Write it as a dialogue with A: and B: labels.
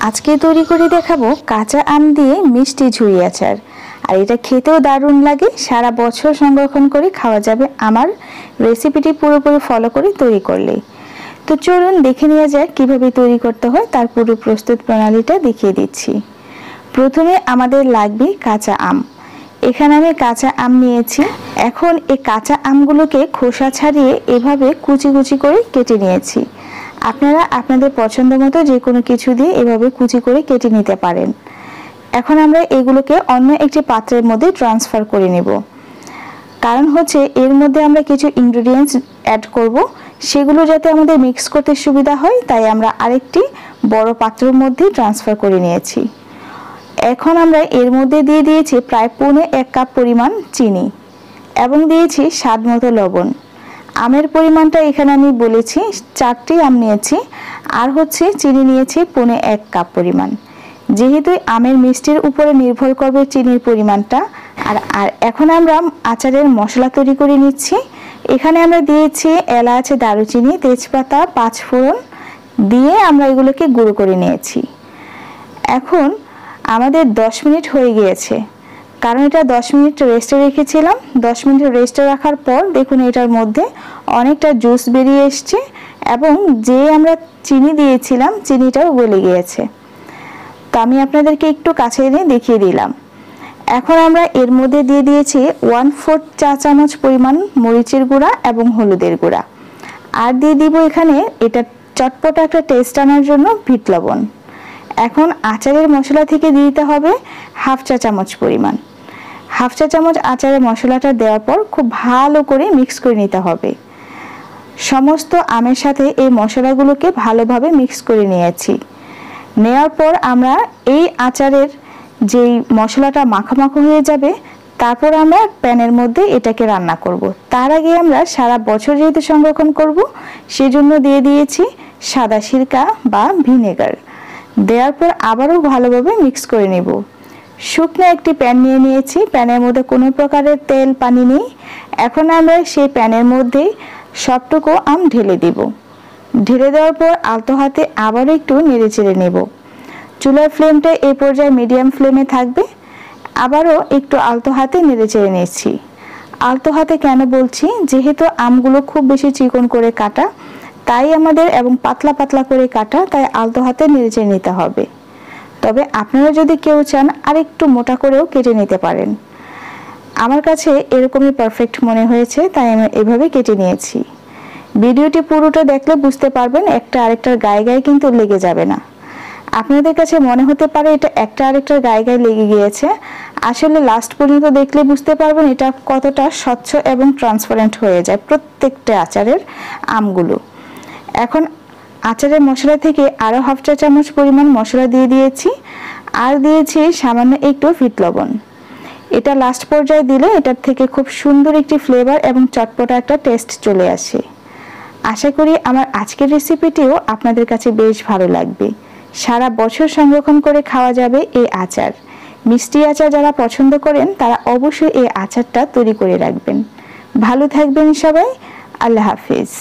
A: আজকে তৈরি করে দেখাবো কাঁচা আম দিয়ে মিষ্টি ঝুরি আচার। আর এটা খেতেও দারুণ লাগে, সারা বছর সংরক্ষণ করে খাওয়া যাবে আমার রেসিপিটি পুরোপুরি ফলো করে তৈরি করলে। তো চলুন দেখে নেওয়া যাক কিভাবে তৈরি করতে হয়, তার পুরো প্রস্তুত প্রণালীটা দেখিয়ে দিচ্ছি। প্রথমে আমাদের লাগবে কাঁচা আম। এখানে আমি কাঁচা আম নিয়েছি। এখন এই কাঁচা আমগুলোকে খোসা ছাড়িয়ে এভাবে কুচি কুচি করে কেটে নিয়েছি। আপনারা আপনাদের পছন্দ মতো যে কোনো কিছু দিয়ে এভাবে কুচি করে কেটে নিতে পারেন। এখন আমরা এগুলোকে অন্য একটি পাত্রের মধ্যে ট্রান্সফার করে নেব। কারণ হচ্ছে এর মধ্যে আমরা কিছু ইনগ্রেডিয়েন্টস অ্যাড করব, সেগুলো যাতে আমাদের মিক্স করতে সুবিধা হয়, তাই আমরা আরেকটি বড় পাত্রের মধ্যে ট্রান্সফার করে নিয়েছি। এখন আমরা এর মধ্যে দিয়ে দিয়েছি প্রায় 1.5 কাপ পরিমাণ চিনি এবং দিয়েছি স্বাদ মতো লবণ। আমের পরিমাণটা এখানে আমি বলেছি 4টি আম নিয়েছি, আর হচ্ছে চিনি নিয়েছি 1.5 কাপ পরিমাণ। যেহেতু আমের মিষ্টির উপরে নির্ভর করবে চিনির পরিমাণটা। আর এখন আমরা আচারের মশলা তৈরি করে নিচ্ছি। এখানে আমরা দিয়েছি এলাচ, দারুচিনি, তেজপাতা, 5 ফোড়ন দিয়ে আমরা এগুলোকে গুঁড়ো করে নিয়েছি। এখন আমাদের 10 মিনিট হয়ে গিয়েছে, কারণ এটা 10 মিনিট রেস্টে রেখেছিলাম। 10 মিনিট রেস্টে রাখার পর দেখুন এটার মধ্যে অনেকটা জুস বেরিয়ে এসছে এবং যে আমরা চিনি দিয়েছিলাম চিনিটাও গলে গিয়েছে। তো আমি আপনাদেরকে একটু কাছে এনে দেখিয়ে দিলাম। এখন আমরা এর মধ্যে দিয়ে দিয়েছি 1/4 চা চামচ পরিমাণ মরিচের গুঁড়া এবং হলুদের গুঁড়া, আর দিয়ে দিব এখানে এটা চটপটা একটা টেস্ট আনার জন্য বিট লবণ। এখন আচারের মশলা থেকে দিতে হবে 1/2 চা চামচ পরিমাণ। 1/2 চা চামচ আচারের মশলাটা দেওয়ার পর খুব ভালো করে মিক্স করে নিতে হবে। সমস্ত আমের সাথে এই মশলাগুলোকে ভালোভাবে মিক্স করে নিয়েছি। নেওয়ার পর আমরা এই আচারের যেই মশলাটা মাখামাখা হয়ে যাবে, তারপর আমরা প্যানের মধ্যে এটাকে রান্না করব। তার আগে আমরা সারা বছর যেহেতু সংরক্ষণ করব, সেজন্য দিয়ে দিয়েছি সাদা সিরকা বা ভিনেগার। দেওয়ার পর আবারও ভালোভাবে মিক্স করে নেব। শুকনো একটি প্যান নিয়ে নিয়েছি, প্যানের মধ্যে কোনো প্রকারের তেল পানি নেই। এখন আমরা সেই প্যানের মধ্যে সবটুকু আম ঢেলে দিব। ঢেলে দেওয়ার পর আলতো হাতে আবারও একটু নেড়ে চেড়ে নেব। চুলার ফ্লেমটা এই পর্যায়ে মিডিয়াম ফ্লেমে থাকবে। আবারও একটু আলতো হাতে নেড়ে চেড়ে নিচ্ছি। আলতো হাতে কেন বলছি, যেহেতু আমগুলো খুব বেশি চিকন করে কাটা, তাই আমাদের এবং পাতলা পাতলা করে কাটা, তাই আলতো হাতে নেড়ে চেড়ে নিতে হবে। তবে আপনারা যদি কেউ চান আর একটু মোটা করেও কেটে নিতে পারেন। আমার কাছে এরকমই পারফেক্ট মনে হয়েছে, তাই আমি এভাবে কেটে নিয়েছি। ভিডিওটি পুরোটা দেখলে বুঝতে পারবেন একটা আরেকটার গায়ে গায়ে কিন্তু লেগে যাবে না। আপনাদের কাছে মনে হতে পারে এটা একটা আরেকটার গায়ে গায়ে লেগে গিয়েছে, আসলে লাস্ট পর্যন্ত দেখলে বুঝতে পারবেন এটা কতটা স্বচ্ছ এবং ট্রান্সপারেন্ট হয়ে যায় প্রত্যেকটা আচারের আমগুলো। এখন আচারের মশলা থেকে আরও 1/2 চা চামচ পরিমাণ মশলা দিয়ে দিয়েছি, আর দিয়েছি সামান্য একটু বিট লবণ। এটা লাস্ট পর্যায়ে দিলে এটার থেকে খুব সুন্দর একটি ফ্লেভার এবং চটপটা একটা টেস্ট চলে আসে। আশা করি আমার আজকের রেসিপিটিও আপনাদের কাছে বেশ ভালো লাগবে। সারা বছর সংরক্ষণ করে খাওয়া যাবে এই আচার। মিষ্টি আচার যারা পছন্দ করেন তারা অবশ্যই এই আচারটা তৈরি করে রাখবেন। ভালো থাকবেন সবাই। আল্লাহ হাফিজ।